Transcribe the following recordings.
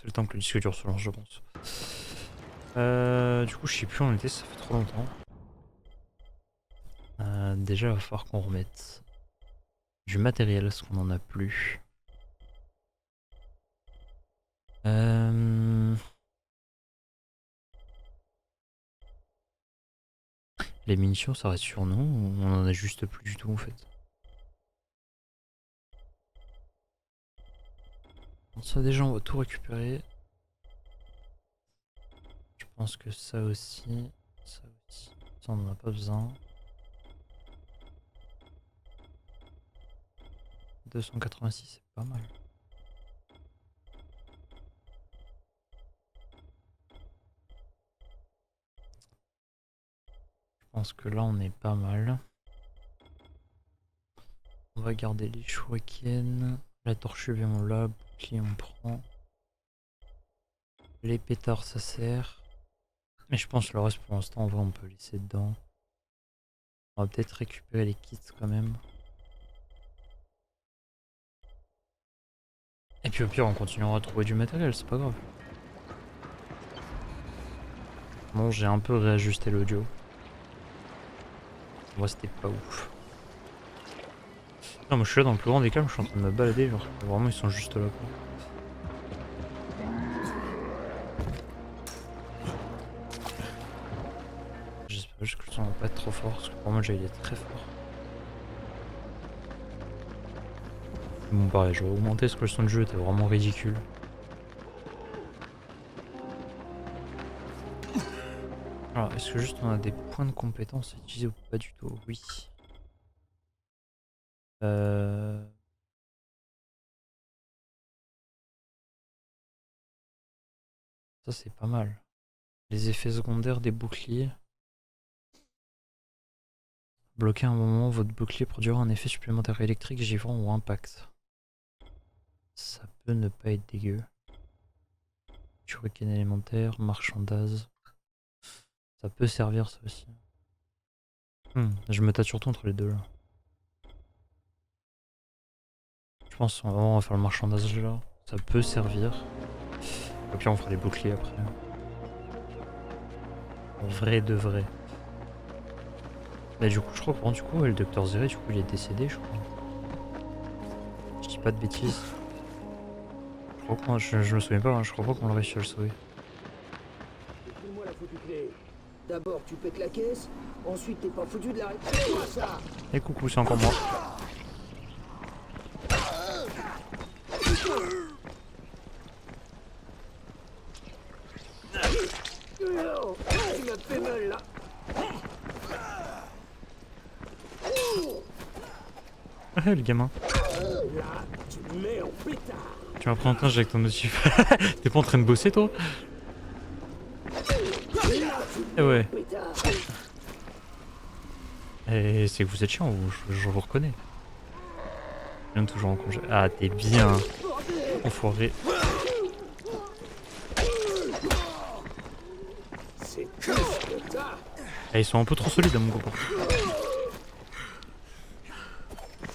C'est le temps que le disque dur se lance, je pense. Du coup, je sais plus où on était, ça fait trop longtemps. Déjà, il va falloir qu'on remette du matériel, parce qu'on en a plus. Les munitions, ça reste sur nous ou on en a juste plus du tout en fait? Bon, ça déjà, on va tout récupérer. Je pense que ça aussi, ça aussi. Ça, on en a pas besoin. 286, c'est pas mal. Je pense que là, on est pas mal. On va garder les shurikens. La torche UV, on l'a. Bouclier, on prend. Les pétards, ça sert. Mais je pense que le reste, pour l'instant, en vrai, on peut laisser dedans. On va peut-être récupérer les kits quand même. Et puis au pire, on continuera à trouver du matériel, c'est pas grave. Bon, j'ai un peu réajusté l'audio. Moi, c'était pas ouf. Non, moi je suis là dans le plus grand des calmes, je suis en train de me balader, genre vraiment ils sont juste là quoi. J'espère juste que le son va pas être trop fort, parce que pour moi déjà il est très fort. Bon pareil, je vais augmenter parce que le son de jeu était vraiment ridicule. Alors, est-ce que juste on a des points de compétence à utiliser ou pas du tout? Oui. Ça c'est pas mal. Les effets secondaires des boucliers. Bloquer un moment, votre bouclier produira un effet supplémentaire électrique, givrant ou impact. Ça peut ne pas être dégueu. Shuriken élémentaire, marchandise. Ça peut servir ça aussi. Je me tâte surtout entre les deux là. Je pense qu'on va faire le marchandage là. Ça peut servir. Et puis on fera les boucliers après. En vrai de vrai. Mais du coup, je crois que du coup, le docteur Zéré, du coup, il est décédé, je crois. Je dis pas de bêtises. Je crois que je me souviens pas, hein, je crois pas qu'on l'a réussi à le sauver. File-moi la foutue clé. D'abord, tu pètes la caisse, ensuite, t'es pas foutu de la ça. Et coucou, c'est encore moi. Non, tu m'as fait mal là. Ah, le gamin. Là, tu me mets en pétard. Tu m'as pris en otage avec ton motif. T'es pas en train de bosser toi? Eh ouais. Pétard. Et c'est que vous êtes chiant, je vous reconnais. Je viens toujours en congé. Ah, t'es bien. Enfoiré. C'est tout ce que t'as. Ah, ils sont un peu trop solides à mon goût.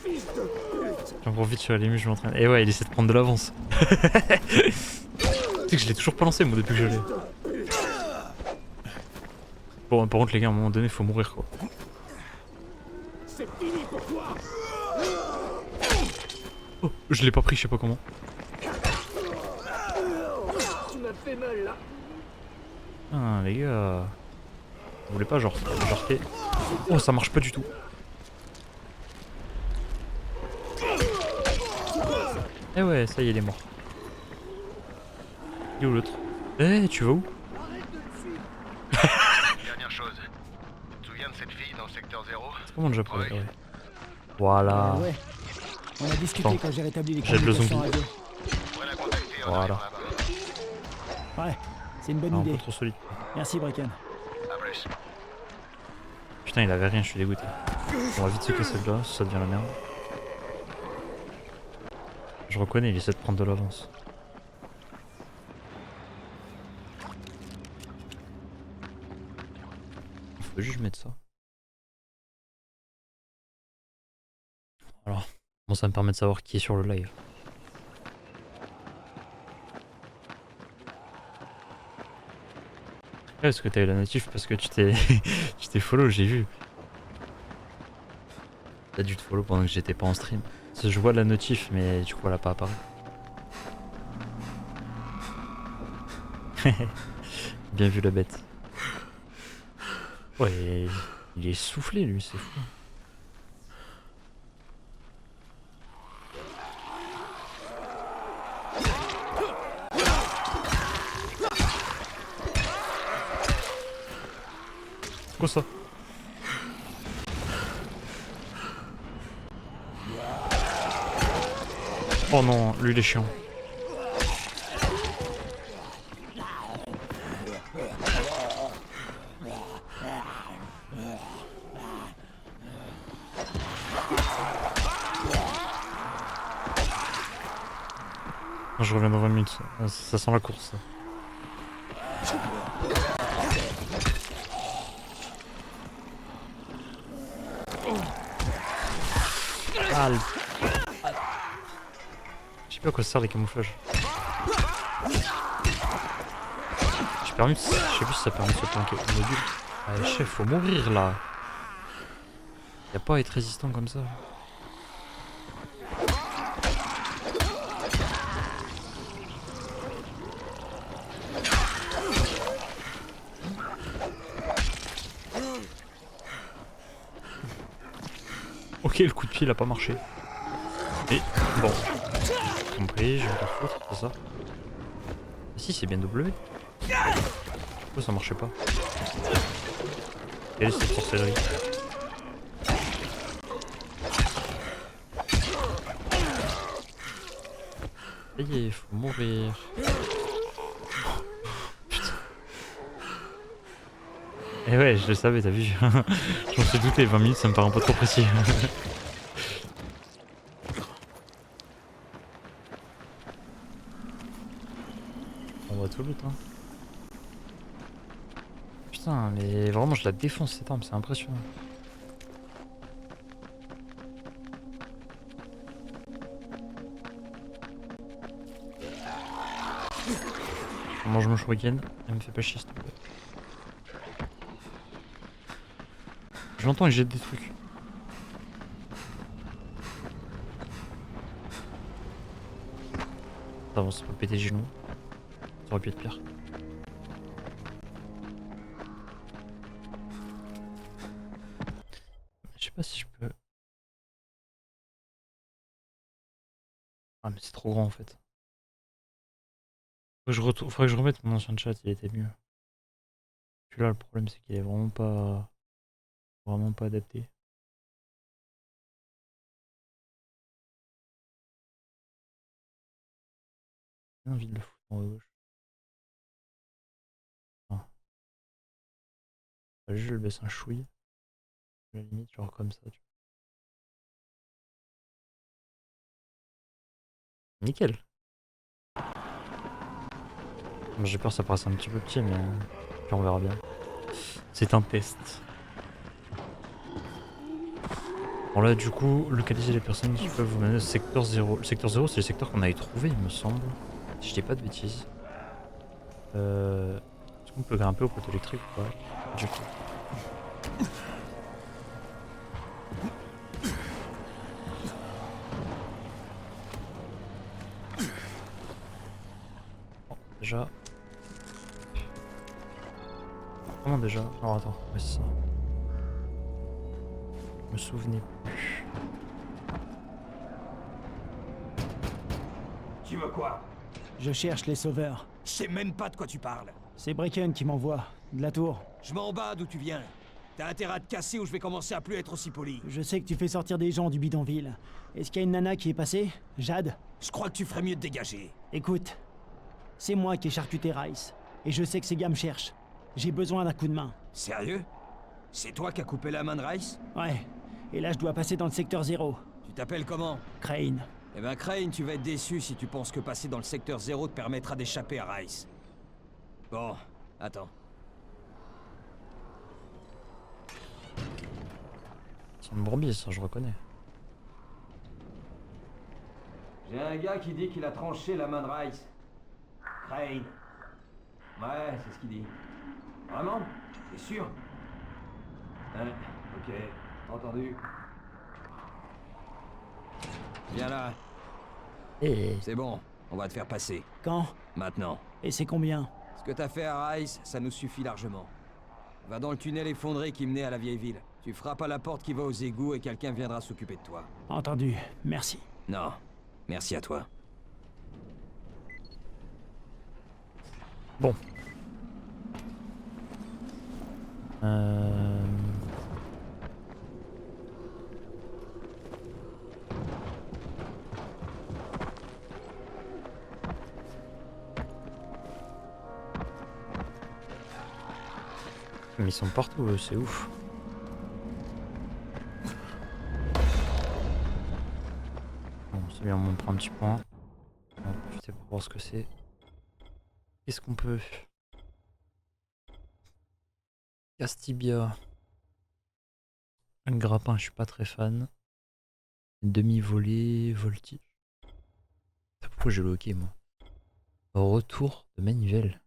Fils de pute. J'en profite, je suis à l'ému, je m'entraîne. Et ouais, il essaie de prendre de l'avance. Tu sais que je l'ai toujours pas lancé moi depuis que je l'ai. Bon, par contre, les gars, à un moment donné, faut mourir quoi. C'est fini pour toi. Oh, je l'ai pas pris, je sais pas comment. Tu m'as fait mal là. Ah, les gars. Vous voulez pas, genre, t'es. Oh, ça marche pas du tout. Eh ouais, ça y est, il est mort. Il est où l'autre? Eh, tu vas où? Dernière chose. Tu te souviens de cette fille dans le secteur 0? C'est comment déjà pour Oui. réparer? Voilà. Ouais. On a discuté Attends, quand j'ai rétabli les jette le communications zombie. radio. On va la contacter en Voilà. arrivant là-bas. Ouais, c'est une bonne Ah, un idée. peu trop solide. Merci Bracken. A plus. Putain, il avait rien, je suis dégoûté. On va vite se casser de là, ça devient la merde. Je reconnais, il essaie de prendre de l'avance. Faut juste mettre ça. Alors, bon, ça me permet de savoir qui est sur le live. parce que t'as eu la notif parce que tu t'es tu t'es follow, j'ai vu. T'as dû te follow pendant que j'étais pas en stream. Parce que je vois la notif mais du coup elle a pas apparu. Bien vu la bête. Ouais, il est soufflé lui, c'est fou. Quoi ça? Oh non, lui il est chiant. Je reviens dans 20 minutes, ça sent la course. Ça. Ah, je sais pas à quoi ça sert les camouflages. Je sais plus si ça permet de se planquer. Module. Allez chef, faut mourir là. Y a pas à être résistant comme ça. Ok, le coup de pied il a pas marché. Et bon, compris, je vais faire foutre, c'est ça. Ah si, c'est bien W. Pourquoi ça marchait pas? Quelle est cette sorcellerie? Ça y est, faut mourir. Putain. Et ouais, je le savais, t'as vu. J'en suis douté, 20 minutes ça me paraît un peu trop précis. On va tout loot hein. Putain, mais vraiment je la défonce cette arme, c'est impressionnant. On mange mon shuriken, elle me fait pas chier s'il te plaît. Je l'entends et jette des trucs. Ça avance, c'est pas péter les genoux. Ça aurait pu être pire. Je sais pas si je peux. Ah mais c'est trop grand en fait. Faudrait que je remette mon ancien chat, il était mieux. Puis là le problème c'est qu'il est vraiment pas adapté. J'ai envie de le foutre en haut à gauche. Ah. Je le baisse un chouille. À la limite, genre comme ça, tu vois. Nickel. Bon, j'ai peur que ça paraisse un petit peu petit, mais puis on verra bien. C'est un test. Bon là du coup, localiser les personnes qui peuvent vous mener au secteur 0. Le secteur 0 c'est le secteur qu'on avait trouvé il me semble. Si je dis pas de bêtises. Est-ce qu'on peut grimper au poteau électrique ou pas? Du coup. Bon, déjà. Comment déjà? Alors attends, ouais c'est ça. Je me souvenais plus. Tu veux quoi? Je cherche les sauveurs. Je sais même pas de quoi tu parles. C'est Brecken qui m'envoie. De la tour. Je m'en bats d'où tu viens. T'as intérêt à te casser ou je vais commencer à plus être aussi poli. Je sais que tu fais sortir des gens du bidonville. Est-ce qu'il y a une nana qui est passée? Jade? Je crois que tu ferais mieux de dégager. Écoute, c'est moi qui ai charcuté Rice. Et je sais que ces gars me cherchent. J'ai besoin d'un coup de main. Sérieux? C'est toi qui as coupé la main de Rice? Ouais. Et là, je dois passer dans le secteur 0. Tu t'appelles comment? Crane. Eh ben Crane, tu vas être déçu si tu penses que passer dans le secteur 0 te permettra d'échapper à Rice. Bon, attends. C'est une brebis ça, je reconnais. J'ai un gars qui dit qu'il a tranché la main de Rice. Crane. Ouais, c'est ce qu'il dit. Vraiment? T'es sûr? Hein? Ok, entendu. Viens là, Et c'est bon, on va te faire passer. Quand? Maintenant. Et c'est combien? Ce que t'as fait à Rice, ça nous suffit largement. Va dans le tunnel effondré qui menait à la vieille ville. Tu frappes à la porte qui va aux égouts et quelqu'un viendra s'occuper de toi. Entendu, merci. Non, merci à toi. bon. Euh... Mais ils sont partout, eux, c'est ouf. Bon, c'est bien, on prend un petit point. On va profiter pour voir ce que c'est. Qu'est-ce qu'on peut... Castibia. Un grappin, je suis pas très fan. Demi-volée, voltige. Pourquoi j'ai le hockey, moi? Retour de manivelle.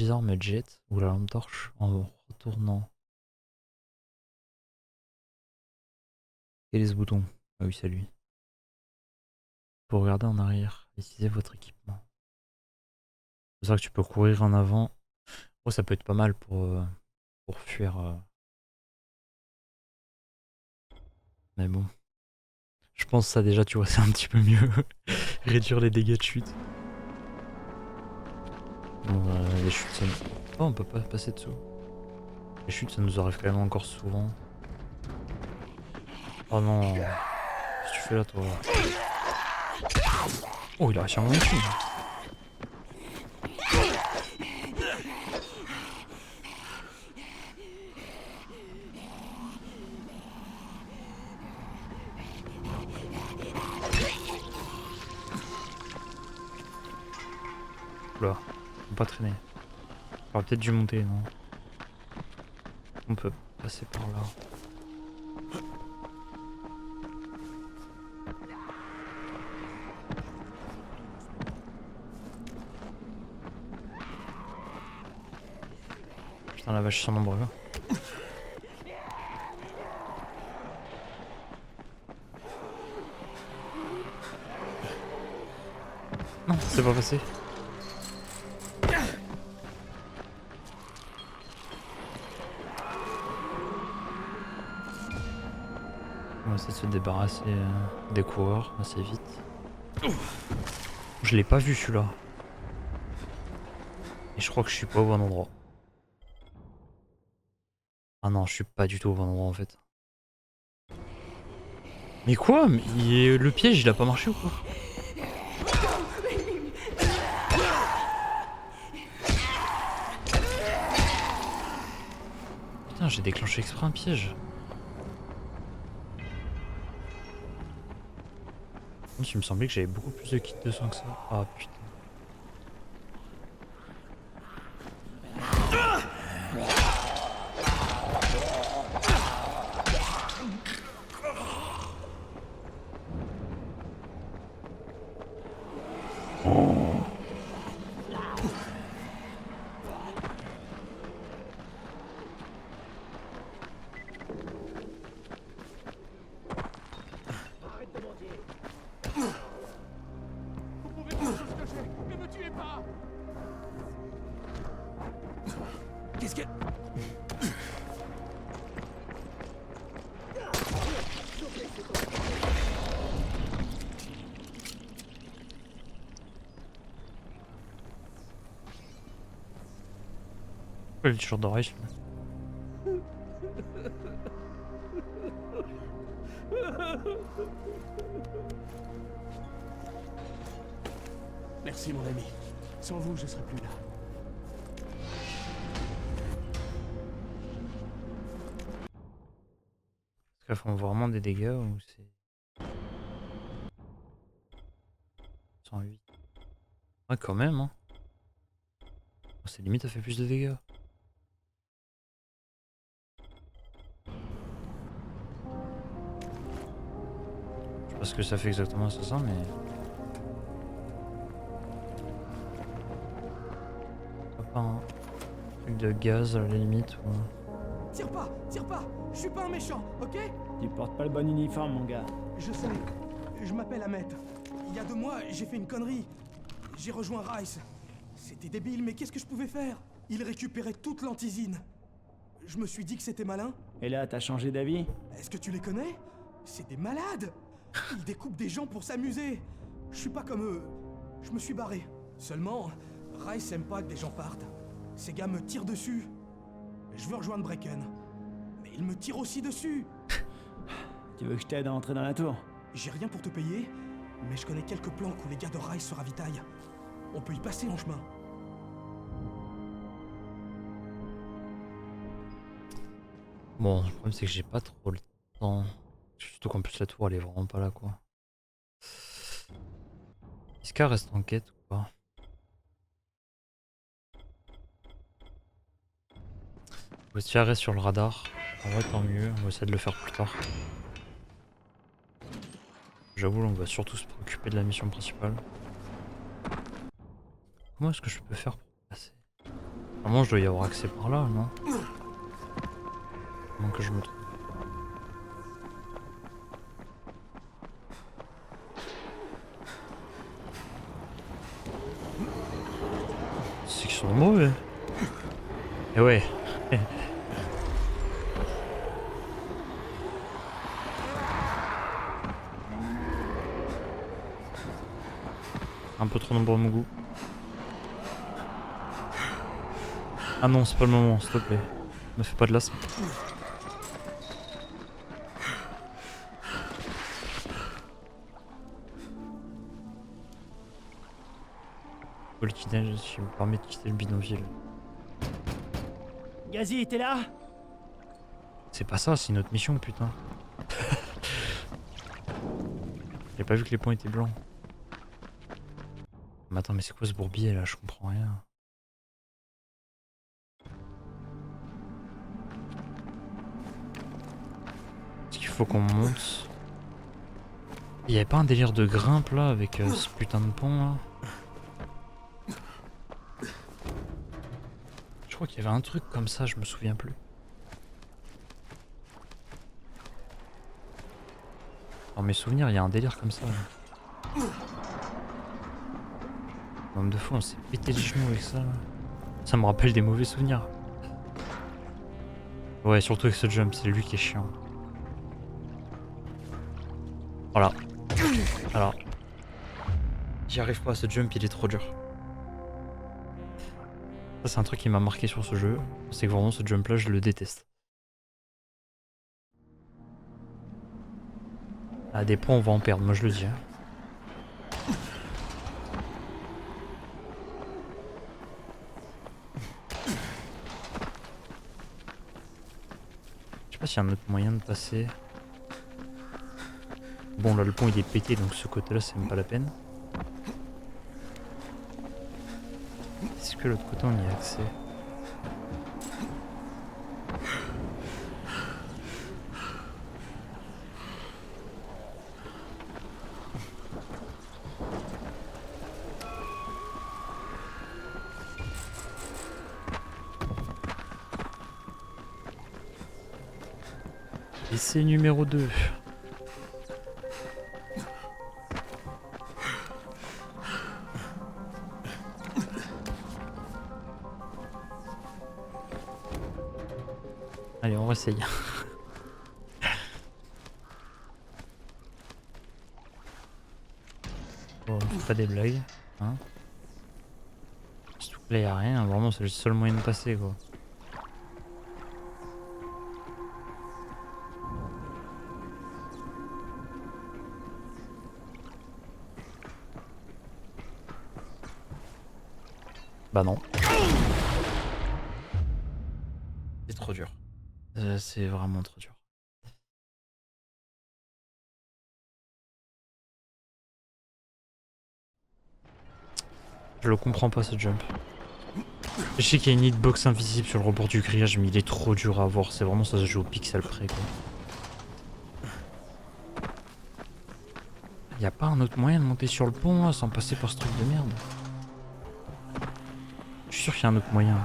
Arme jet ou la lampe torche en retournant. Quel est ce bouton? Ah oui, c'est lui. Pour regarder en arrière, utilisez votre équipement. C'est ça que tu peux courir en avant. Oh, ça peut être pas mal pour fuir. Mais bon. Je pense que ça déjà, tu vois, c'est un petit peu mieux. Réduire les dégâts de chute. Bon, les chutes, ça... Oh, on peut pas passer dessous. Les chutes, ça nous arrive quand même encore souvent. Oh non. Qu'est-ce que tu fais là, toi? Oh, il a réussi à m'en dessus. Oula, faut pas traîner. J'aurais peut-être dû monter, non? On peut passer par là. Putain, la vache, ils sont nombreux. Non, c'est pas passé. On va essayer de se débarrasser des coureurs assez vite. Je l'ai pas vu celui-là. Et je crois que je suis pas au bon endroit. Ah non, je suis pas du tout au bon endroit en fait. Mais quoi? Mais le piège il a pas marché ou quoi? Putain, j'ai déclenché exprès un piège. Il me semblait que j'avais beaucoup plus de kits de soins que ça. Ah putain. Qu'est-ce que... Il est toujours doré celui-là. Merci mon ami. Sans vous, je serais plus là. Est-ce qu'elles font vraiment des dégâts ou c'est... 108. Ouais quand même hein. Oh, c'est limite, ça fait plus de dégâts. Je sais pas ce que ça fait exactement ça, mais... Pas un truc de gaz à la limite ou... Tire pas, je suis pas un méchant, ok? Tu portes pas le bon uniforme, mon gars. Je sais, je m'appelle Ahmet. Il y a 2 mois, j'ai fait une connerie. J'ai rejoint Rice. C'était débile, mais qu'est-ce que je pouvais faire? Il récupérait toute l'antisine. Je me suis dit que c'était malin. Et là, t'as changé d'avis? Est-ce que tu les connais? C'est des malades. Ils découpent des gens pour s'amuser. Je suis pas comme eux. Je me suis barré. Seulement, Rice aime pas que des gens partent. Ces gars me tirent dessus. Je veux rejoindre Brecken. Mais ils me tirent aussi dessus. Tu veux que je t'aide à entrer dans la tour? J'ai rien pour te payer, mais je connais quelques planques où les gars de Rice se ravitaillent. On peut y passer en chemin. Bon, le problème c'est que j'ai pas trop le temps. Surtout qu'en plus la tour elle est vraiment pas là quoi. Est-ce qu'elle reste en quête ou pas? On va se tirer sur le radar. En vrai tant mieux, on va essayer de le faire plus tard. J'avoue on va surtout se préoccuper de la mission principale. Comment est-ce que je peux faire pour passer? Normalement je dois y avoir accès par là, non? À moins que je me trompe. C'est qu'ils sont mauvais. Et ouais. Un peu trop nombreux à mon goût. Ah non, c'est pas le moment, s'il te plaît. Ne fais pas de l'asthme. Le tunnel, je me permets de quitter le bidonville. Gazi, t'es là? C'est pas ça, c'est une autre mission, putain. J'ai pas vu que les points étaient blancs. Mais attends, mais c'est quoi ce bourbier là? Je comprends rien. Est-ce qu'il faut qu'on monte? Il y avait pas un délire de grimpe là avec ce putain de pont là? Je crois qu'il y avait un truc comme ça, je me souviens plus. Dans mes souvenirs, il y a un délire comme ça. Là. Nombre de fois, on s'est pété les genoux avec ça. Là. Ça me rappelle des mauvais souvenirs. Ouais, surtout avec ce jump, c'est lui qui est chiant. Voilà. Alors. J'y arrive pas, ce jump, il est trop dur. Ça, c'est un truc qui m'a marqué sur ce jeu. C'est que vraiment, ce jump-là, je le déteste. À des points, on va en perdre, moi je le dis. Hein. Je sais pas s'il y a un autre moyen de passer. Bon, là, le pont il est pété, donc ce côté-là, c'est même pas la peine. Est-ce que l'autre côté, on y a accès? Essai numéro 2. Allez, on essaye. Bon, pas des blagues. Hein. Surtout que là, y a rien. Vraiment, c'est le seul moyen de passer, quoi. Bah non. C'est trop dur. C'est vraiment trop dur. Je le comprends pas ce jump. Je sais qu'il y a une hitbox invisible sur le rebord du grillage, mais il est trop dur à voir. C'est vraiment ça se joue au pixel près quoi. Y a pas un autre moyen de monter sur le pont là, sans passer par ce truc de merde? Je suis sûr qu'il y a un autre moyen.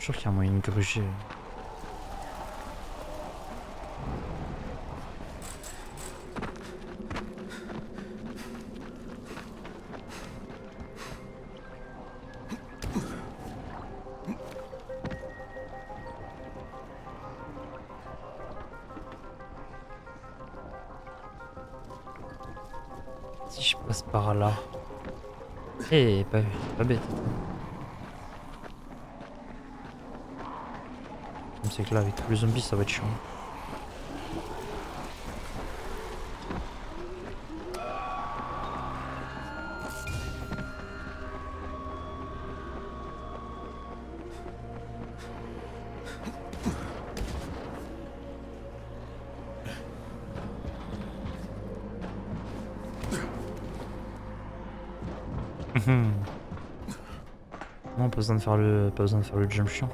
suis sûr qu'il y a un moyen de gruger. Si je passe par là. Eh, pas bête. C'est que là, avec tous les zombies, ça va être chiant. Non, pas besoin de faire le jump chiant.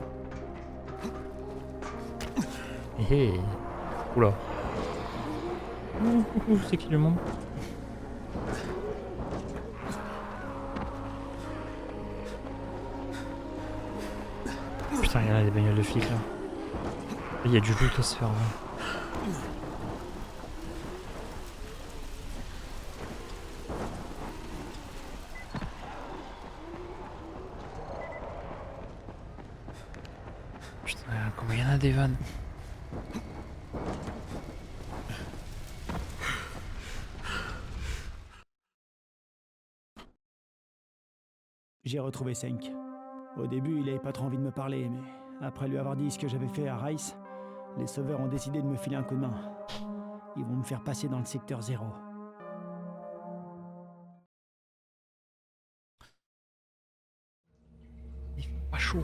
Hé. Oula. C'est qui le monde? Putain, il y a des bagnoles de flics là. Il y a du loot à se faire là. Putain, comment il y en a des vannes? J'ai retrouvé Senk. Au début, il avait pas trop envie de me parler, mais après lui avoir dit ce que j'avais fait à Rice, les sauveurs ont décidé de me filer un coup de main. Ils vont me faire passer dans le secteur 0. Il fait pas chaud.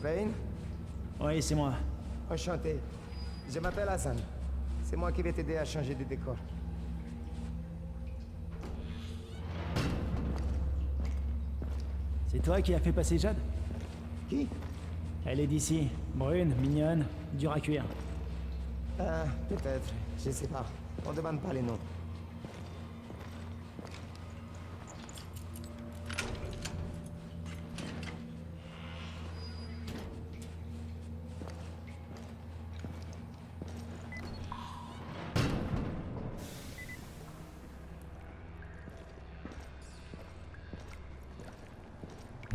Vane, Oui, c'est moi. enchanté. Je m'appelle Hassan. C'est moi qui vais t'aider à changer de décor. C'est toi qui as fait passer Jade? Qui? Elle est d'ici. Brune, mignonne, dure à cuire. Peut-être. Je sais pas. On demande pas les noms.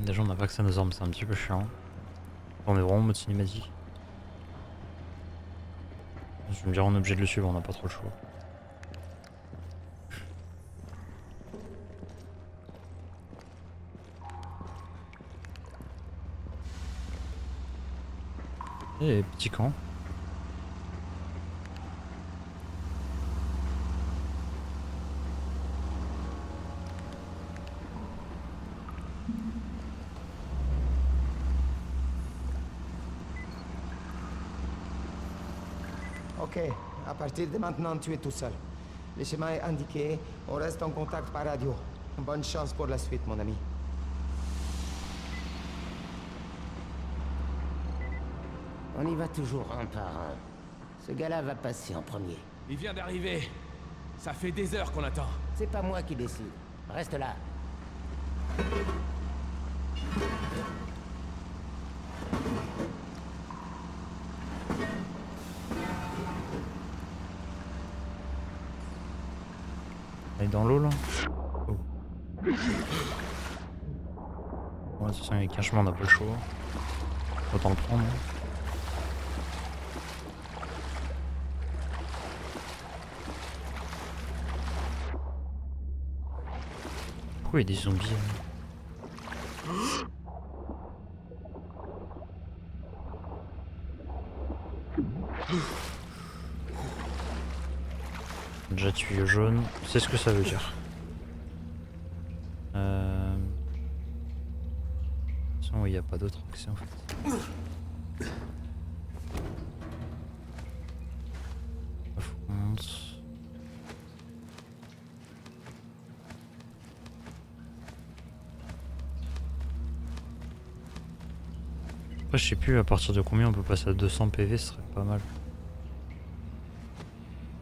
Déjà, on n'a pas accès à nos armes, c'est un petit peu chiant. On est vraiment en mode cinématique. Je vais me dire, on est obligé de le suivre, on n'a pas trop le choix. Eh, petit camp. Ok, à partir de maintenant, tu es tout seul. Le schéma est indiqué, on reste en contact par radio. Bonne chance pour la suite, mon ami. On y va toujours un par un. Ce gars-là va passer en premier. Il vient d'arriver. Ça fait des heures qu'on attend. C'est pas moi qui décide. Reste là. Elle est dans l'eau là. Oh. Bon, de toute façon, avec un chemin, on n'a pas le choix. Autant le prendre. Pourquoi il y a des zombies là? Déjà tuyau jaune, c'est ce que ça veut dire. Sinon il n'y a pas d'autre accès en fait. Faut qu'on monte. Après je sais plus à partir de combien on peut passer à 200 PV, ce serait pas mal.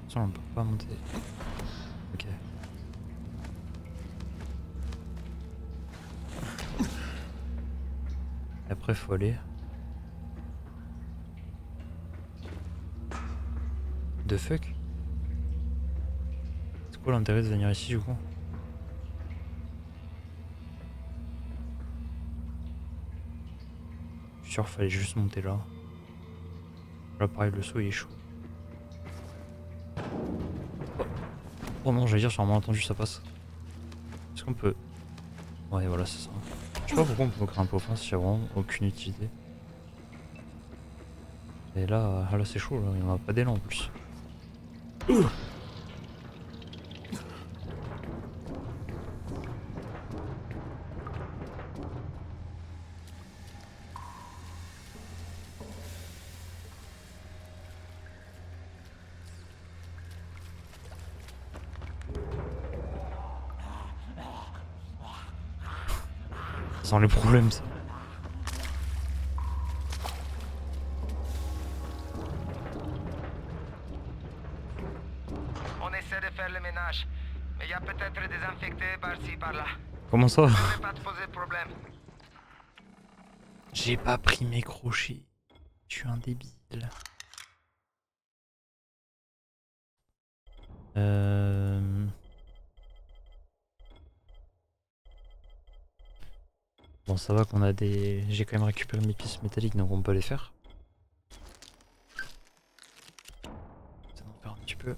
Ça, on peut pas monter. Ok. Et après, faut aller. The fuck? C'est quoi l'intérêt de venir ici du coup? Je suis sûr, fallait juste monter là. Là, pareil, le saut il est chaud. Oh non, j'allais dire, j'ai vraiment entendu ça passe. Est-ce qu'on peut. Ouais, voilà, c'est ça. Je sais pas pourquoi on peut grimper au fond si y a vraiment aucune utilité. Et là, là c'est chaud, là. Il n'y en a pas d'élan en plus. Sans les problèmes, ça. On essaie de faire le ménage, mais il y a peut-être des infectés par-ci, par-là. Comment ça? Ça devrait pas te poser de problème. J'ai pas pris mes crochets. Je suis un débile. Bon, ça va qu'on a des... J'ai quand même récupéré mes pièces métalliques, donc on peut les faire. Ça nous perd un petit peu.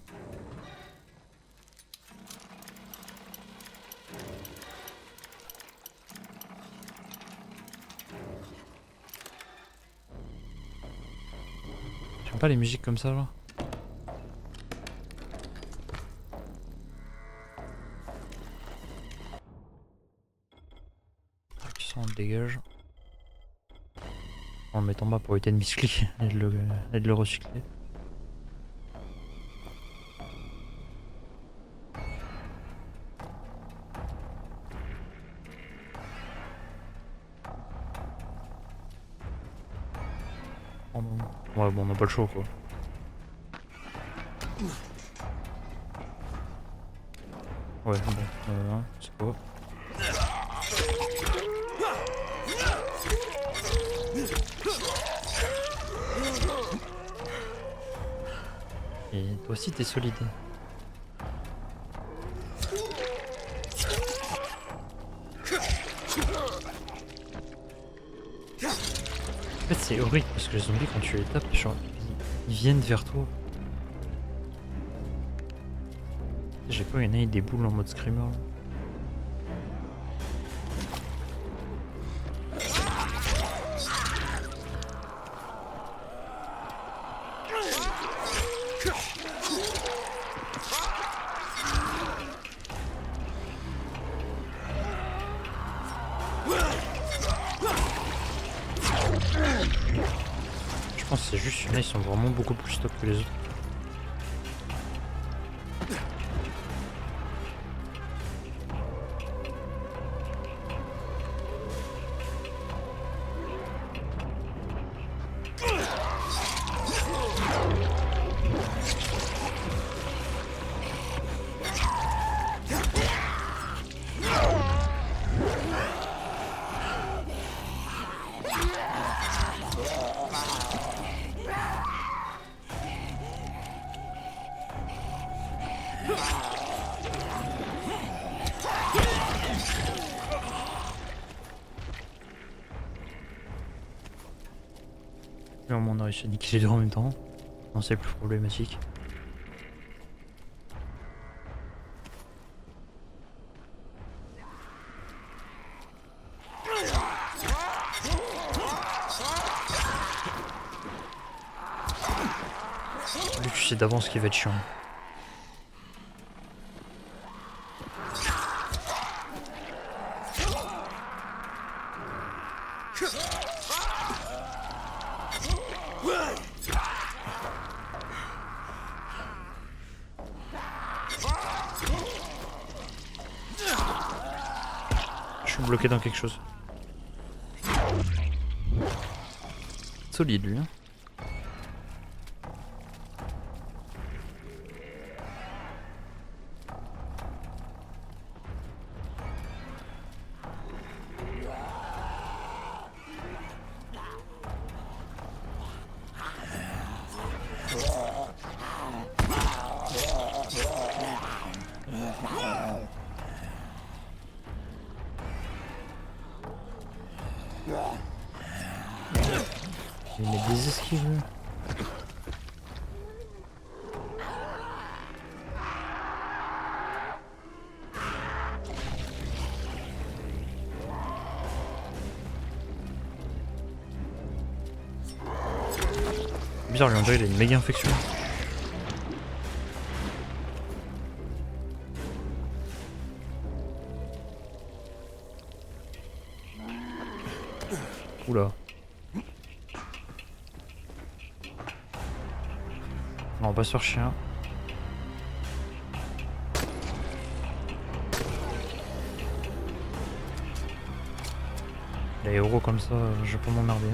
J'aime pas les musiques comme ça, là. On le dégage en le mettant bas pour éviter de misclic et de le recycler. Oh non. Ouais, bon, on n'a pas le choix quoi. Ouais, bon, c'est pas. Et toi aussi t'es solide. En fait c'est horrible parce que les zombies quand tu les tapes, genre, ils viennent vers toi. J'ai pas une des boules en mode screamer là. Je pense que c'est juste là ils sont vraiment beaucoup plus stock que les autres. Là on a réussi à niquer les deux en même temps. Non c'est plus problématique. Lui tu sais d'avance qu'il va être chiant. Je suis bloqué dans quelque chose. Solide lui hein. Il met des esquives. Lui. Bizarre, lui on dirait qu'il a une méga infection. Oula. Non, on va sur chien. Les héros comme ça, je vais pas m'emmerder.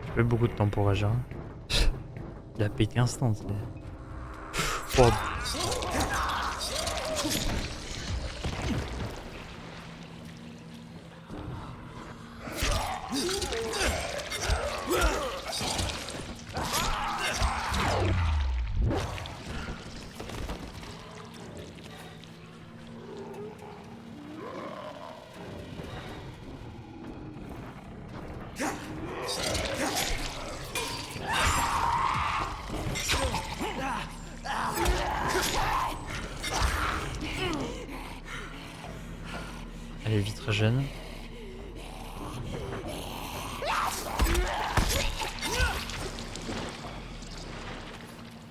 J'ai pas eu beaucoup de temps pour agir. Il a pété instant. Oh. Elle est vite régène.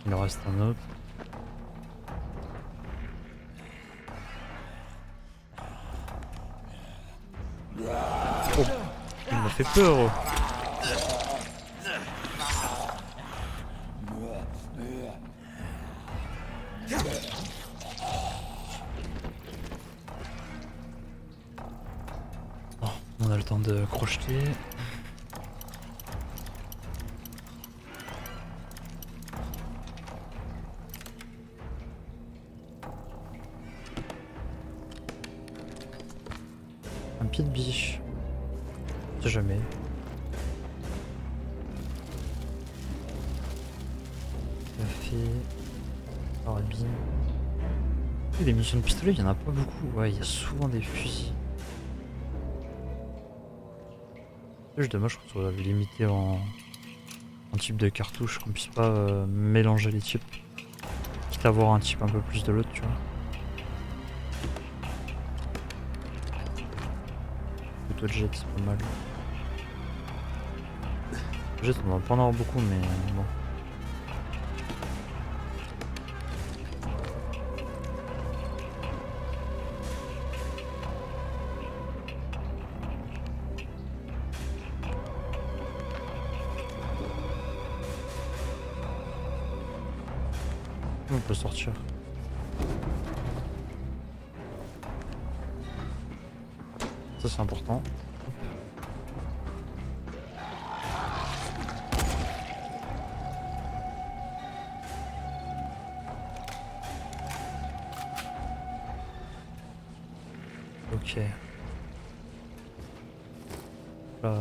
Il en reste un autre. Oh, il m'a fait peur. Oh, on a le temps de crocheter. Un pied de biche. On sait jamais. Café. Carabine. Les munitions de pistolet, il y en a pas beaucoup. Ouais, il y a souvent des fusils. C'est juste dommage qu'on soit limité en type de cartouche, qu'on puisse pas mélanger les types. Quitte à avoir un type un peu plus de l'autre, tu vois. Plutôt de jet, c'est pas mal. Jet, on va pas en avoir beaucoup, mais bon. On peut sortir. Ça c'est important. Ok. Là.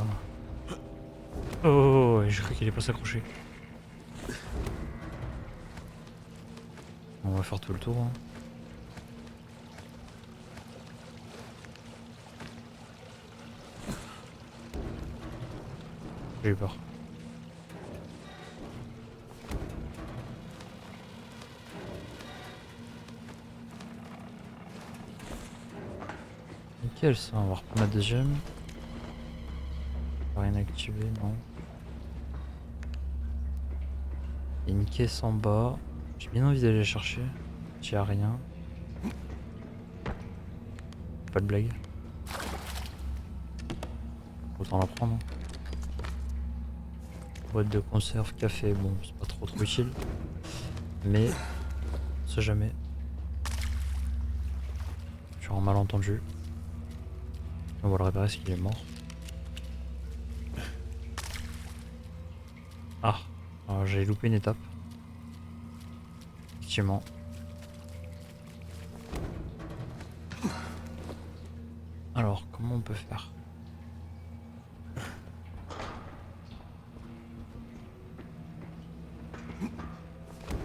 Oh, j'ai cru qu'il allait pas s'accrocher. On va faire tout le tour. Hein. J'ai eu peur. Nickel ça, on va reprendre la deuxième. Rien activé, non. Il y a une caisse en bas. J'ai bien envie d'aller la chercher. J'y a rien. Pas de blague. Autant la prendre. Boîte de conserve, café, bon c'est pas trop utile. Mais on sait jamais. sur un malentendu. On va le réparer parce qu'il est mort. Ah, j'ai loupé une étape. Effectivement. Alors, comment on peut faire?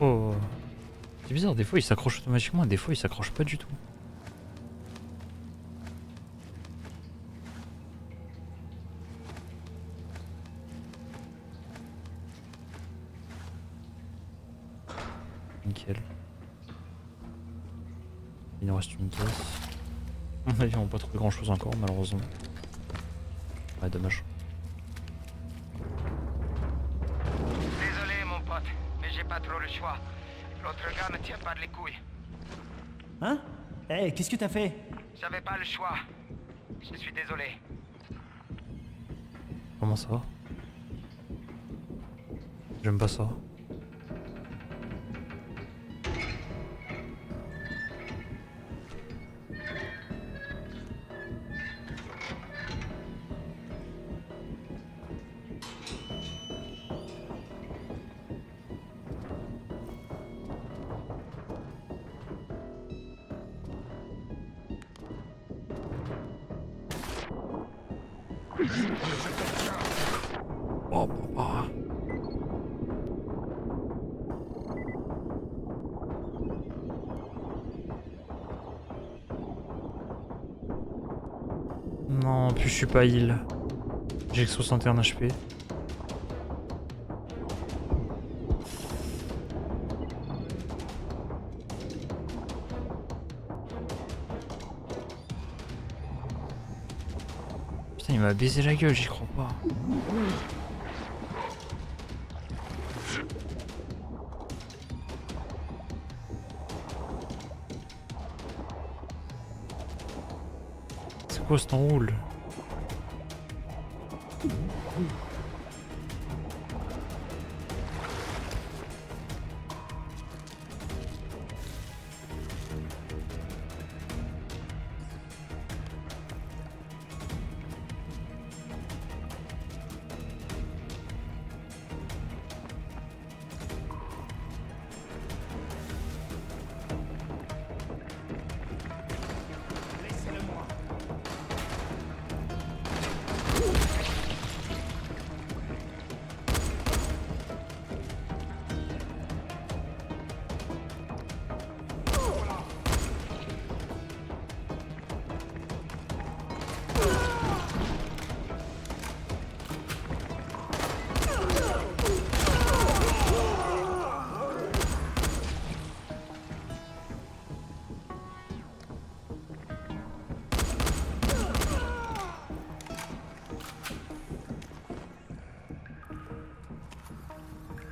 Oh, c'est bizarre, des fois il s'accroche automatiquement, des fois il s'accroche pas du tout. Nickel. Il nous reste une caisse. On n'a pas trouvé grand chose encore, malheureusement. Ouais, dommage. Désolé, mon pote, mais j'ai pas trop le choix. L'autre gars me tient pas de les couilles. Hein? Eh, qu'est-ce que t'as fait? J'avais pas le choix. Je suis désolé. Comment ça? J'aime pas ça. Oh papa. Non, plus je suis pas heal. J'ai que 61 HP. Putain, il m'a baisé la gueule, j'y crois pas. C'est quoi cet enroule?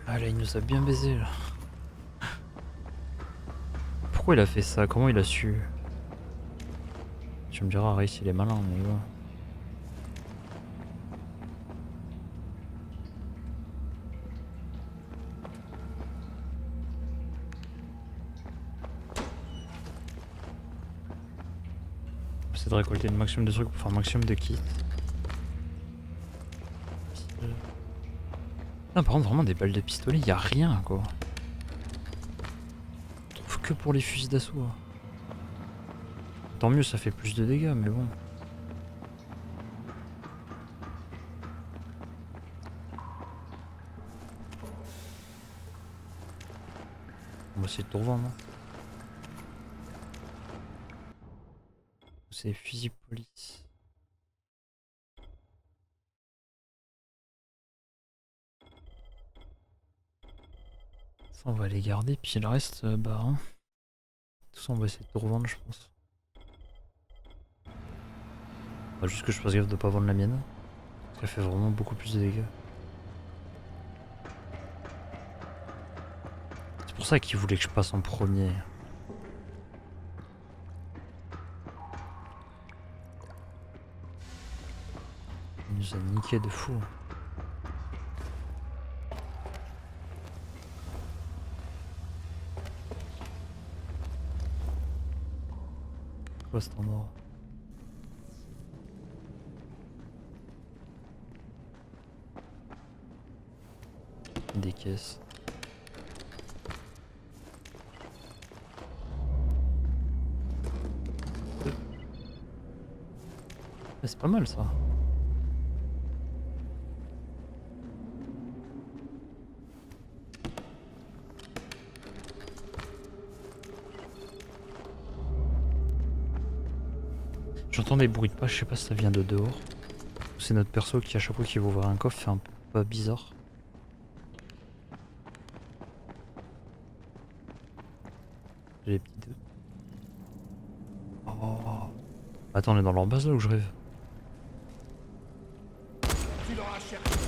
Ah là, il nous a bien baisé là. Pourquoi il a fait ça? Comment il a su? Tu me diras, Rice il est malin, mais bon. C'est de récolter le maximum de trucs pour faire un maximum de kits. Non, par contre, vraiment des balles de pistolet, y a rien quoi. On trouve que pour les fusils d'assaut. Tant mieux, ça fait plus de dégâts, mais bon. On va essayer de tout revendre. C'est fusil police. Ça, on va les garder, puis le reste, bah. Hein. Tout ça, on va essayer de tout revendre, je pense. Bah, juste que je fasse gaffe de pas vendre la mienne. Parce qu'elle fait vraiment beaucoup plus de dégâts. C'est pour ça qu'il voulait que je passe en premier. Il nous a niqué de fou. quoi cet endroit? Des caisses. Mais c'est pas mal ça. J'entends des bruits de pas, je sais pas si ça vient de dehors. C'est notre perso qui à chaque fois qu'il va ouvrir un coffre fait un peu pas bizarre. J'ai des petits doutes. Oh. Attends, on est dans leur base là où je rêve? Tu l'auras cherché.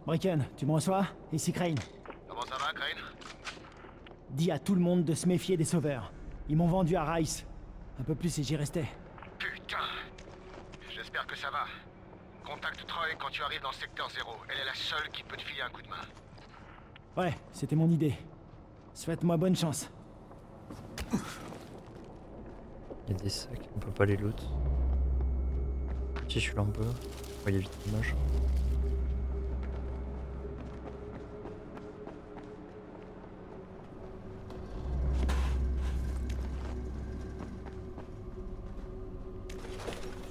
Bricken, tu me reçois? Ici Crane. Comment ça va, Crane? Dis à tout le monde de se méfier des sauveurs. Ils m'ont vendu à Rice. Un peu plus et j'y restais. Putain! J'espère que ça va. Contacte Troy quand tu arrives dans le secteur 0. Elle est la seule qui peut te filer un coup de main. Ouais, c'était mon idée. Souhaite-moi bonne chance. Il y a des sacs, on peut pas les loot. Si je suis là on peut. Il y a vite l'image.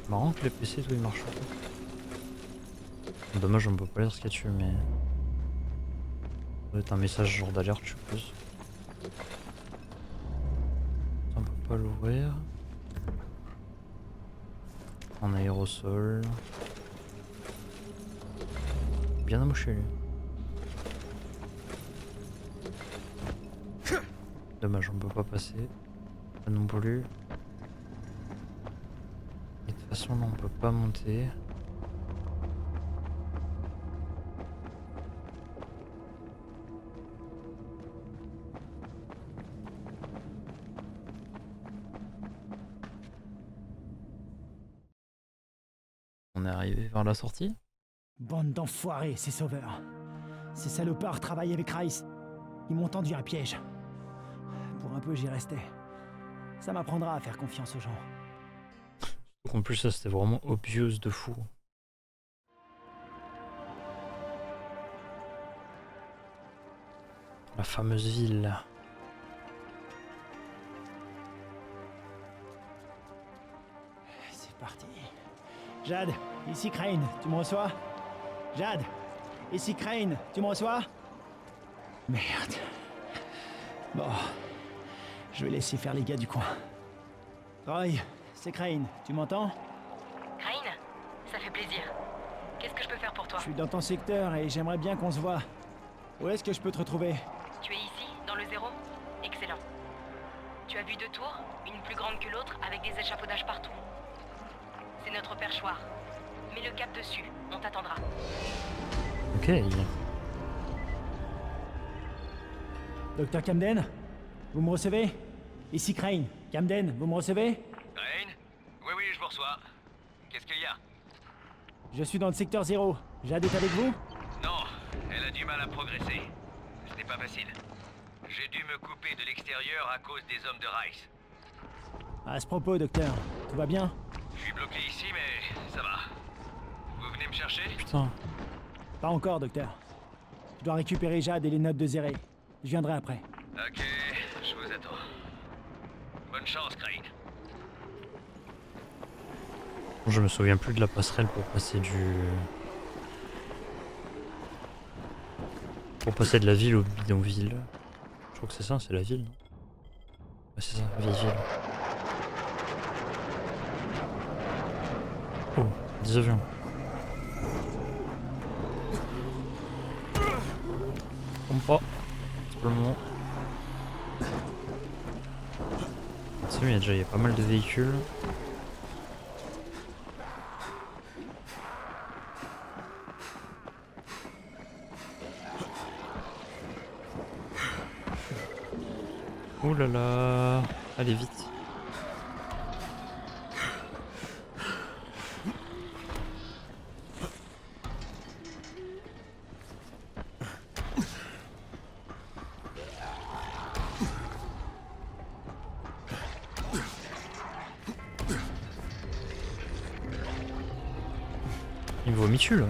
Marrant que les PC tout ils marchent pas. Dommage on peut pas lire ce qu'il y a dessus mais... Ça doit être un message genre d'alerte je suppose. On peut pas l'ouvrir. En aérosol. Bien amoché lui. Dommage on peut pas passer. Pas non plus. Et de toute façon là on peut pas monter. On est arrivé vers la sortie. Bande d'enfoirés, ces sauveurs. Ces salopards travaillent avec Rice. Ils m'ont tendu un piège. Pour un peu, j'y restais. Ça m'apprendra à faire confiance aux gens. En plus ça c'était vraiment obvious de fou. La fameuse ville. C'est parti. Jade, ici Crane, tu me reçois? Jade, ici Crane, tu me reçois? Merde. Bon, je vais laisser faire les gars du coin. Roy, c'est Crane, tu m'entends? Crane, ça fait plaisir. Qu'est-ce que je peux faire pour toi? Je suis dans ton secteur et j'aimerais bien qu'on se voit. Où est-ce que je peux te retrouver? Tu es ici, dans le 0? Excellent. Tu as vu 2 tours, une plus grande que l'autre, avec des échafaudages partout. C'est notre perchoir. Mets le cap dessus, on t'attendra. Ok. Docteur Camden? Vous me recevez? Ici Crane. Camden, vous me recevez? Crane? Oui, je vous reçois. Qu'est-ce qu'il y a? Je suis dans le secteur 0. Jade est avec vous? Non, elle a du mal à progresser. Ce n'est pas facile. J'ai dû me couper de l'extérieur à cause des hommes de Rice. À ce propos, docteur, tout va bien? Je suis bloqué ici, mais ça va. Vous venez me chercher? Putain. Pas encore, docteur. Je dois récupérer Jade et les notes de Zéré. Je viendrai après. Ok, je vous attends. Bonne chance, Crane. Je me souviens plus de la passerelle pour passer du... Pour passer de la ville au bidonville. Je crois que c'est ça, c'est la ville. Ouais, c'est ça, la vieille ville. Oh, des avions. Tombe pas. C'est pas le moment. C'est mieux, il y a pas mal de véhicules. Ouh là là, allez vite. vomis-tu là?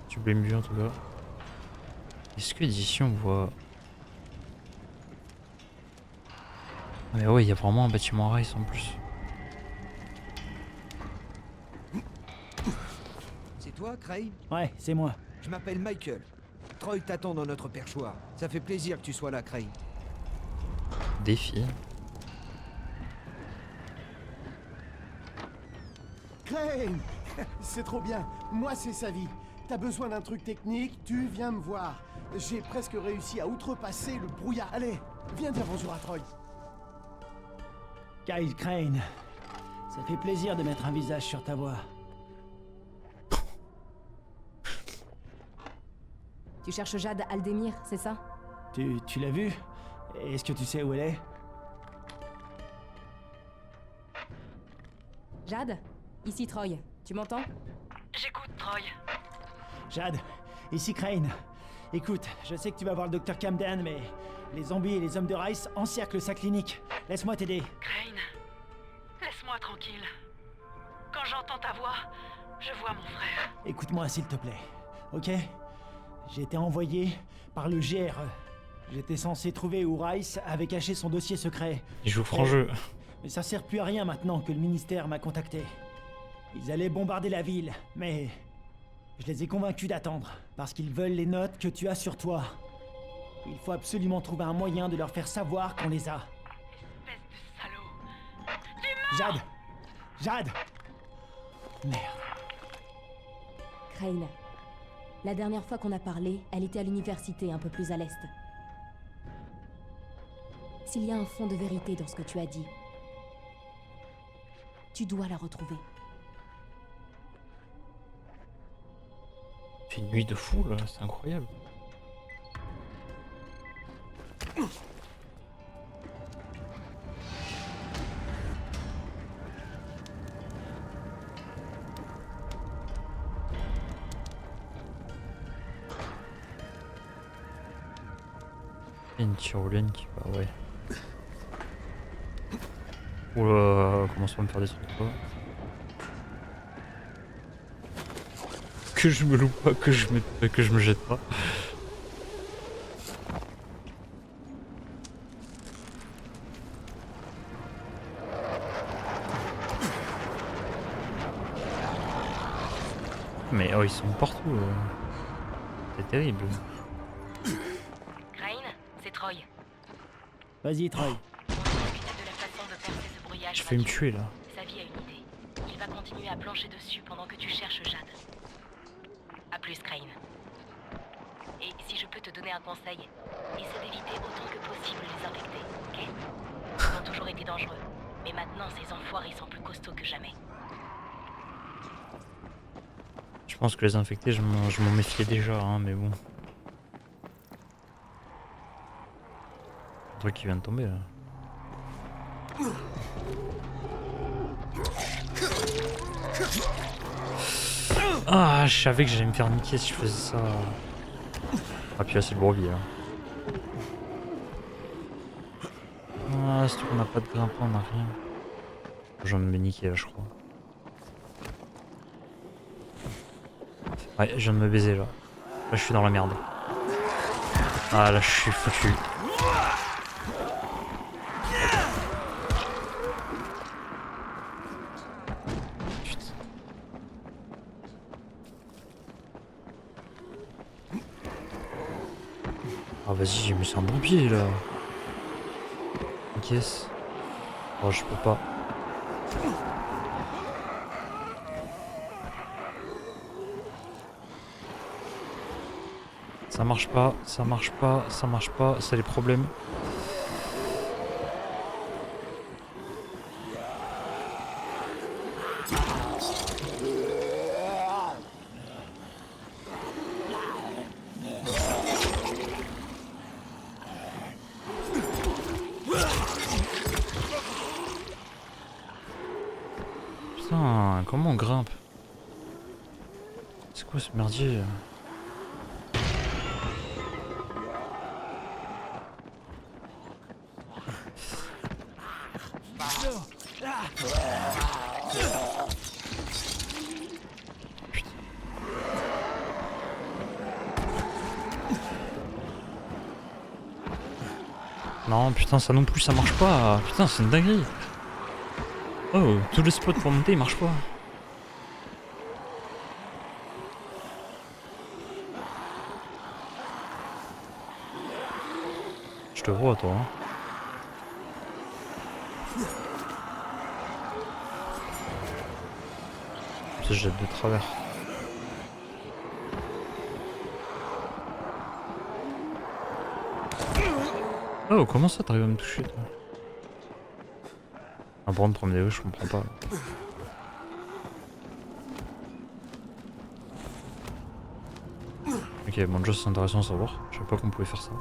Tu blâmes lui en tout cas. Est-ce que d'ici on voit... Ah mais ouais, il y a vraiment un bâtiment Rice en plus. C'est toi, Crane? Ouais, c'est moi. Je m'appelle Michael. Troy t'attend dans notre perchoir. Ça fait plaisir que tu sois là, Crane. Défi. Crane! C'est trop bien. Moi, c'est Savvy. T'as besoin d'un truc technique, tu viens me voir. J'ai presque réussi à outrepasser le brouillard. Allez, viens dire bonjour à Troy. Kyle Crane. Ça fait plaisir de mettre un visage sur ta voix. Tu cherches Jade Aldemir, c'est ça? Tu l'as vue? Est-ce que tu sais où elle est? Jade? Ici Troy. Tu m'entends? J'écoute, Troy. Jade, ici Crane. Écoute, je sais que tu vas voir le docteur Camden, mais les zombies et les hommes de Rice encerclent sa clinique. Laisse-moi t'aider. Crane, laisse-moi tranquille. Quand j'entends ta voix, je vois mon frère. Écoute-moi s'il te plaît, ok? J'ai été envoyé par le GRE. J'étais censé trouver où Rice avait caché son dossier secret. Il joue franc jeu. Mais ça sert plus à rien maintenant que le ministère m'a contacté. Ils allaient bombarder la ville, mais... je les ai convaincus d'attendre, parce qu'ils veulent les notes que tu as sur toi. Il faut absolument trouver un moyen de leur faire savoir qu'on les a. Espèce de salaud. Jade! Jade! Merde. Crane. La dernière fois qu'on a parlé, elle était à l'université, un peu plus à l'est. S'il y a un fond de vérité dans ce que tu as dit, tu dois la retrouver. C'est une nuit de fou là, c'est incroyable. Il y a une tyrolienne qui va, ouais. Oula, commence pas à me faire des trucs quoi. Que je me loupe pas, que je me jette pas. Mais oh, ils sont partout. C'est terrible. Crane, c'est Troy. Vas-y, Troy. On discutait de la façon de percer ce brouillage. Je vais me tuer là. Savvy a une idée. Il va continuer à plancher dessus pendant que tu cherches Jade. A plus, Crane. Et si je peux te donner un conseil, essaie d'éviter autant que possible les infectés, ok? Ils ont toujours été dangereux, mais maintenant ces enfoirés sont plus costauds que jamais. Je pense que les infectés, je m'en méfiais déjà, hein, mais bon. Un truc qui vient de tomber là. Ah, je savais que j'allais me faire niquer si je faisais ça. Ah, puis là, c'est le bourbier. Hein. Ah, surtout qu'on n'a pas de grimpant, on n'a rien. Je viens de me niquer là, je crois. Ouais, je viens de me baiser là. Là, je suis dans la merde. Ah, là, je suis foutu. Ah vas-y, j'ai mis un bon pied là. Qu'est-ce? Oh, je peux pas. Ça marche pas, ça marche pas, ça marche pas, c'est les problèmes. Putain, comment on grimpe? C'est quoi ce merdier? Non, putain, ça non plus, ça marche pas. Putain, c'est une dinguerie. Oh, tous les spots pour monter, ils marchent pas. Je te vois, toi. Hein. Ça, je jette de travers. Oh, comment ça t'arrives à me toucher, toi? Un bande pour me déjouer, je comprends pas. Ok, bon, déjà c'est intéressant à savoir. Je savais pas qu'on pouvait faire ça.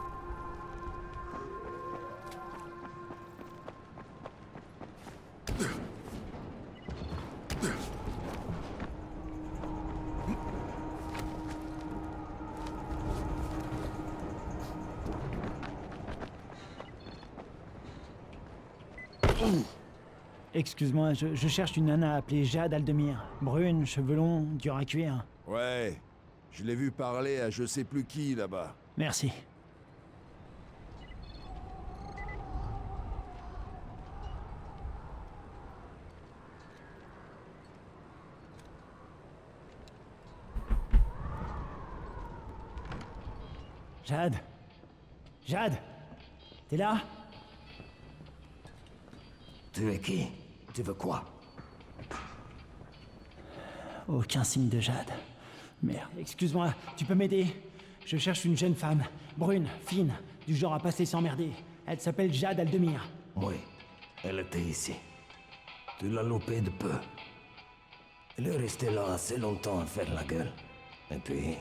Excuse-moi, je cherche une nana appelée Jade Aldemir. Brune, cheveux longs, dure à cuire. Ouais, je l'ai vu parler à je sais plus qui là-bas. Merci. Jade? Jade? T'es là? Tu es qui? Tu veux quoi? Aucun signe de Jade. Merde, excuse-moi, tu peux m'aider? Je cherche une jeune femme, brune, fine, du genre à pas se laisser emmerder. Elle s'appelle Jade Aldemir. Oui, elle était ici. Tu l'as loupée de peu. Elle est restée là assez longtemps à faire la gueule. Et puis,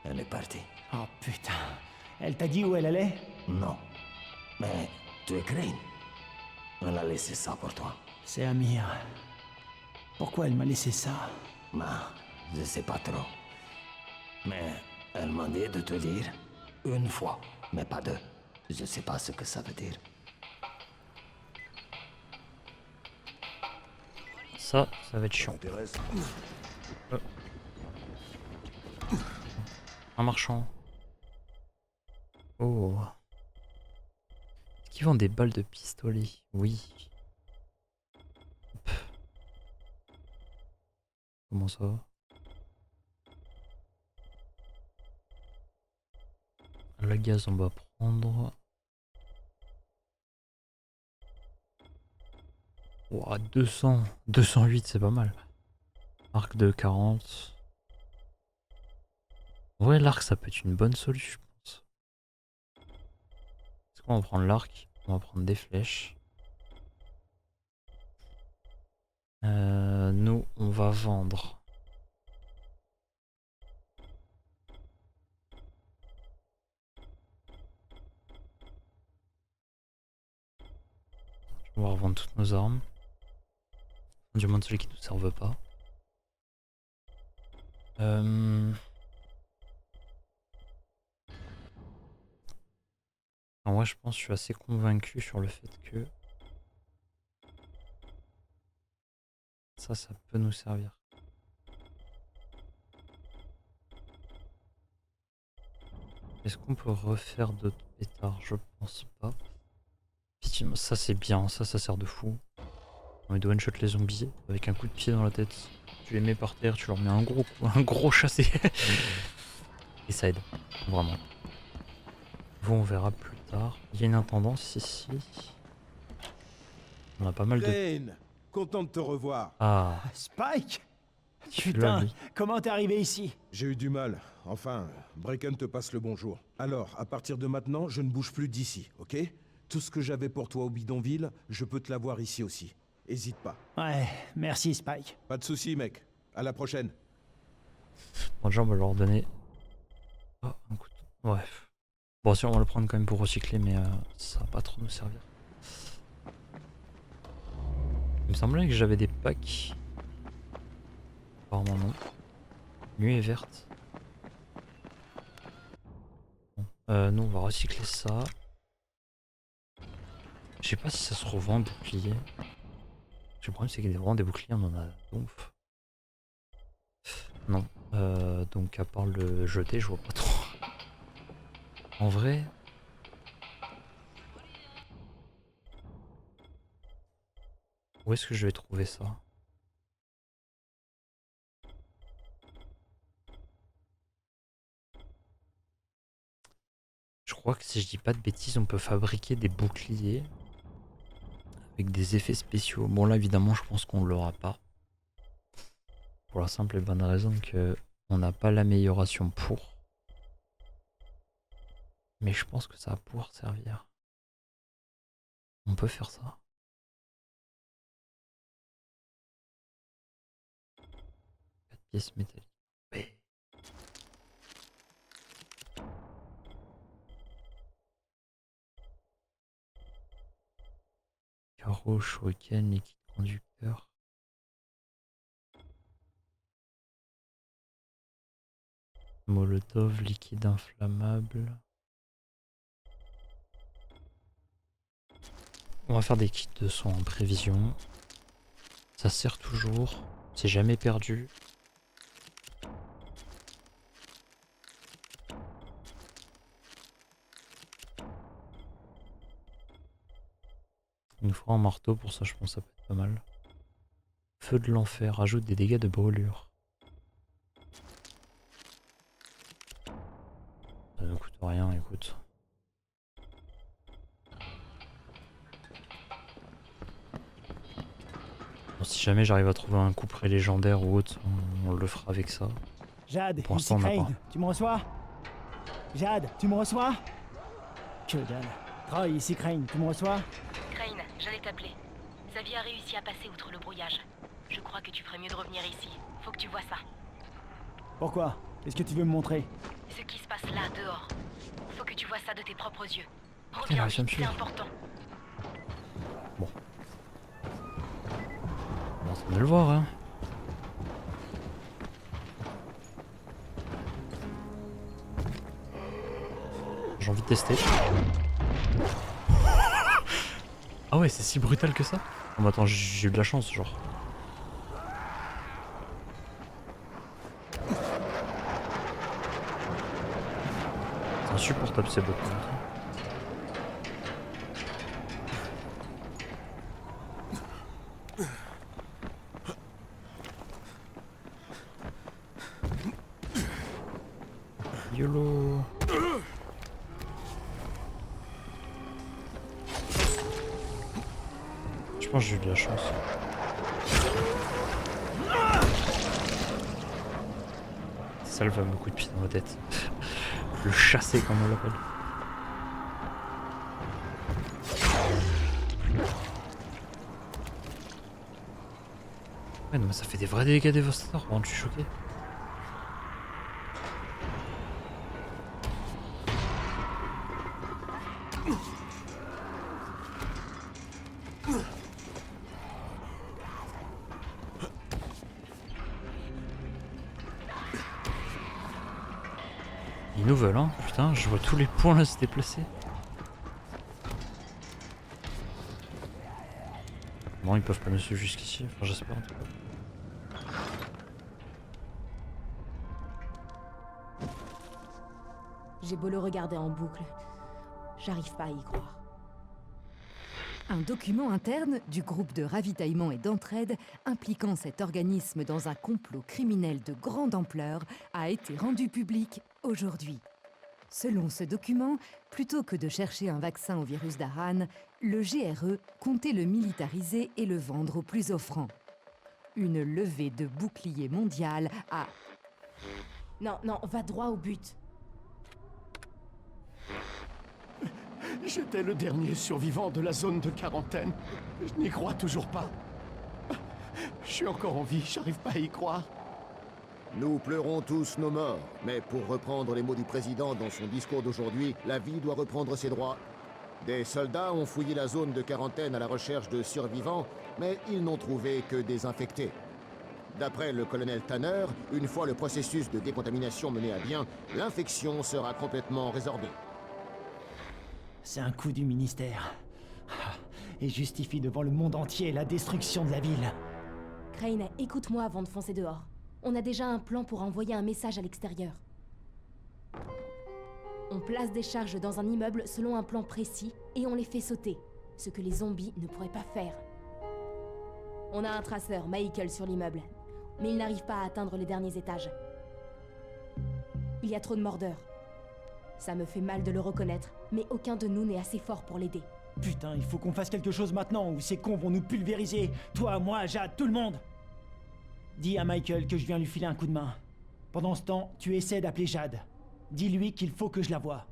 elle est partie. Oh putain. Elle t'a dit où elle allait? Non. Mais tu es Crane. Elle a laissé ça pour toi. C'est Amir. Pourquoi elle m'a laissé ça? Bah, je sais pas trop. Mais elle m'a dit de te dire une fois, mais pas deux. Je sais pas ce que ça veut dire. Ça va être chiant. Un marchand. Oh. Est-ce qu'ils vendent des balles de pistolet? Oui. Hop. Comment ça? Le gaz on va prendre. Ouah, 200. 208 c'est pas mal. Arc de 40. Ouais, l'arc ça peut être une bonne solution, je pense. Est-ce qu'on va prendre l'arc? On va prendre des flèches. Nous, on va vendre. On va revendre toutes nos armes. Du moins celui qui ne nous servent pas. Alors moi je pense que je suis assez convaincu sur le fait que ça peut nous servir. Est-ce qu'on peut refaire d'autres pétards? Je pense pas. Effectivement, ça c'est bien, ça sert de fou. On met de one-shot les zombies avec un coup de pied dans la tête. Tu les mets par terre, tu leur mets un gros chassé. Et ça aide, vraiment. Vous on verra plus tard. Il y a une intendance ici. On a pas mal de... Crane, content de te revoir. Ah, Spike? celui-là, Putain, lui. comment t'es arrivé ici? J'ai eu du mal. Enfin, Bracken te passe le bonjour. Alors, à partir de maintenant, je ne bouge plus d'ici, ok? Tout ce que j'avais pour toi au bidonville, je peux te l'avoir ici aussi. Hésite pas. Ouais, merci Spike. Pas de soucis, mec. À la prochaine. Bon, déjà on va leur donner... Oh, un couteau. Ouais. Bon, si on va le prendre quand même pour recycler, mais ça va pas trop nous servir. Il me semblait que j'avais des packs. Apparemment non. Nuit est verte. Bon. Nous on va recycler ça. Je sais pas si ça se revend un bouclier. Le problème c'est qu'il y a vraiment des boucliers, on en a ouf. Non. Donc à part le jeter, je vois pas trop. En vrai... Où est-ce que je vais trouver ça? Je crois que si je dis pas de bêtises, on peut fabriquer des boucliers avec des effets spéciaux. Bon là évidemment je pense qu'on l'aura pas. Pour la simple et bonne raison que on n'a pas l'amélioration pour. Mais je pense que ça va pouvoir servir. On peut faire ça. Pièces métalliques. Ouais. Carreau, shuriken, liquide conducteur. Molotov, liquide inflammable. On va faire des kits de soins en prévision. Ça sert toujours. C'est jamais perdu. Une fois un marteau, pour ça je pense que ça peut être pas mal. Feu de l'enfer, ajoute des dégâts de brûlure. Ça ne coûte rien, écoute. Bon, si jamais j'arrive à trouver un couperet légendaire ou autre, on le fera avec ça. Jade, Pour ici l'instant, on n'a Crane, tu me reçois? Jade, tu me reçois? Que dalle. Troy, ici Crane, tu me reçois? Crane, j'allais t'appeler. Xavier a réussi à passer outre le brouillage. Je crois que tu ferais mieux de revenir ici. Faut que tu vois ça. Pourquoi? Qu'est-ce que tu veux me montrer? Ce qui se passe là, dehors. Faut que tu vois ça de tes propres yeux. Il a Reviens, réussi à me c'est suivre. important. Bon. On va le voir, hein. J'ai envie de tester. Ah ouais, c'est si brutal que ça? Oh, mais attends, j'ai eu de la chance, genre. C'est insupportable ces bottes. YOLO. Je pense que j'ai eu de la chance. Ça le fameux coup de pied dans la tête. Le chasser comme on l'appelle. Ouais non mais ça fait des vrais dégâts dévastateurs, par contre je suis choqué. Ils nous veulent, hein. Putain, je vois tous les points là se déplacer. Bon, ils peuvent pas nous suivre jusqu'ici. Enfin, j'espère en tout cas. J'ai beau le regarder en boucle, j'arrive pas à y croire. Un document interne du groupe de ravitaillement et d'entraide impliquant cet organisme dans un complot criminel de grande ampleur a été rendu public aujourd'hui. Selon ce document, plutôt que de chercher un vaccin au virus d'Aran, le GRE comptait le militariser et le vendre aux plus offrants. Une levée de bouclier mondial a... Non, non, va droit au but. J'étais le dernier survivant de la zone de quarantaine. Je n'y crois toujours pas. Je suis encore en vie, j'arrive pas à y croire. Nous pleurons tous nos morts, mais pour reprendre les mots du président dans son discours d'aujourd'hui, la vie doit reprendre ses droits. Des soldats ont fouillé la zone de quarantaine à la recherche de survivants, mais ils n'ont trouvé que des infectés. D'après le colonel Tanner, une fois le processus de décontamination mené à bien, l'infection sera complètement résorbée. C'est un coup du ministère. Et justifie devant le monde entier la destruction de la ville. Crane, écoute-moi avant de foncer dehors. On a déjà un plan pour envoyer un message à l'extérieur. On place des charges dans un immeuble selon un plan précis et on les fait sauter. Ce que les zombies ne pourraient pas faire. On a un traceur, Michael, sur l'immeuble. Mais il n'arrive pas à atteindre les derniers étages. Il y a trop de mordeurs. Ça me fait mal de le reconnaître, mais aucun de nous n'est assez fort pour l'aider. Putain, il faut qu'on fasse quelque chose maintenant ou ces cons vont nous pulvériser. Toi, moi, Jade, tout le monde. Dis à Michael que je viens lui filer un coup de main. Pendant ce temps, tu essaies d'appeler Jade. Dis-lui qu'il faut que je la voie.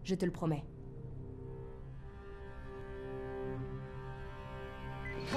Je te le promets.